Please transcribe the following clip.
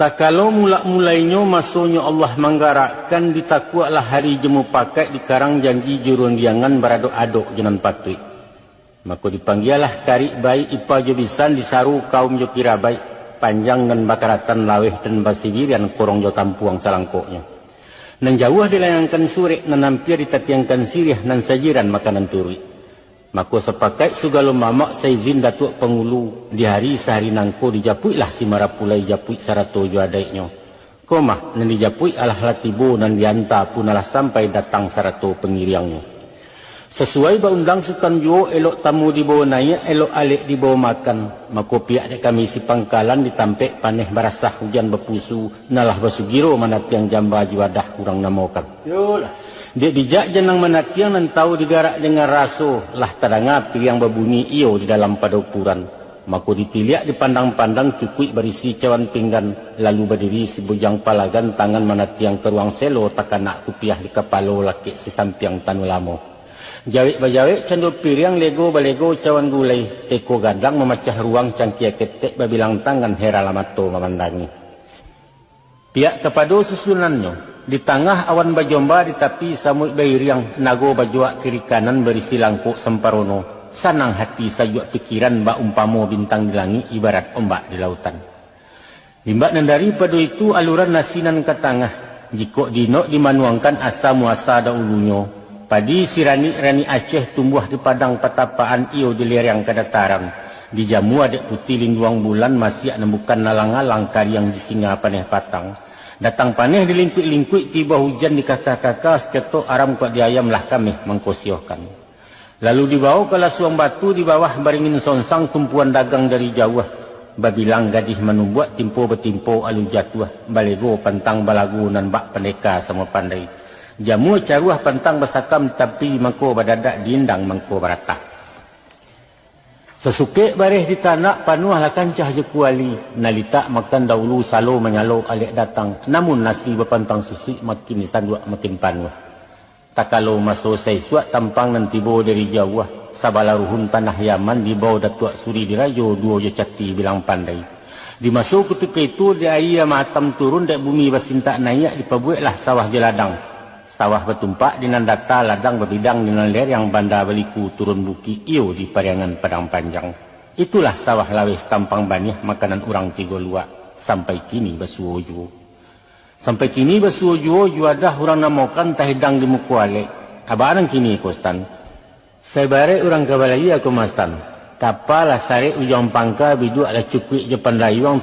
Tak kalau mula-mulainya masuknya Allah menggarakkan ditakualah hari jemu pakai di karang janji jurun diangan beraduk-aduk jenan patui. Maka dipanggillah kari baik ipa jobisan disaru kaum jo kira baik panjang dan bakaratan laweh dan basibirian korong jo tampuang salangkoknya. Nan jauh dilayangkan sore nan hampir ditatiangkan sirih nan sajiran makanan turui. Maka sepakai segala mamak seizin datuk pengulu di hari sehari nangko dijapuilah si marapulai japui sarato jo adaiknya. Komah nan dijapui alah latibo nan dianta pun alah sampai datang sarato pengiriangnya. Sesuai baundang sukan jo elok tamu dibawa naik elok alik dibawa makan. Maka pihak dek kami si pangkalan ditampek paneh barasah hujan bepusu nalah basugiro manatiang jamba juadah kurang namokan. Yolah. Dia dijak jenang manatiang nan tahu digarak dengan raso lah tadanga yang berbunyi iyo di dalam padupuran. Maka ditiliak dipandang-pandang cukui berisi cawan pinggan lalu berdiri si bujang palagan tangan manatiang ke ruang selo takkan nak kupiah di kepala laki si sampiang tanu lamo. Jawik bajawik candu piriang lego balego cawan gulai teko gadang memecah ruang cangkia ketek babilang tangan heralamato memandangi. Pihak kepada susunannya. Di tengah awan bajomba di tepi samui bairiang nago bajuak kiri kanan berisi langkuk semparono. Sanang hati sayuk pikiran bak umpamo bintang di langit ibarat ombak di lautan. Limbak nan daripada itu aluran nasinan ke tengah. Jikok dinok dimanuangkan asa muasa dahulunyo. Padi si rani Aceh tumbuh di padang patapaan iyo di lereng kedataran. Di jamu adek putih linduang bulan masih nembukan nalang-alang kariang di singa paneh patang. Datang paneh dilingkuik-lingkuik tiba hujan di kakak-kakak seketok aram kuat diayam lah kami mengkosiohkan. Lalu dibawa ke lasuang batu di bawah baringin sonsang tumpuan dagang dari jauh. Babilang gadis menubuat timpo betimpo alu jatuh. Balego pantang balagu nan bak pendeka sama pandai. Jamu caruah pantang basakam tapi mangko badadak diindang mangko baratah. Sesukik bareh di tanah panuh lah kancah je kuali. Nalita makan dahulu salo menyalo alik datang. Namun nasi berpantang susi makin disanduk makin panuh. Tak kalau masuk saisuak tampang nanti bawa dari jauh. Sabala ruhun tanah Yaman dibawa Datuk Suri dirajo dua je cati bilang pandai. Dimasuk ketika itu di air matam turun dari bumi basintak naik dipabuiklah sawah jeladang. Sawah bertumpak dengan data ladang berbidang dengan ler yang banda beliku turun buki iyo di pariangan padang panjang. Itulah sawah lawes tampang banyak makanan orang tiga luak. Sampai kini basuo juo. Sampai kini basuo juo juadah orang namokan tahidang di mukuale. Abarang kini kostan. Sebare orang kabalai aku mastan. Kapalah sare ujang pangka bidu ala cukui jepan rayuang.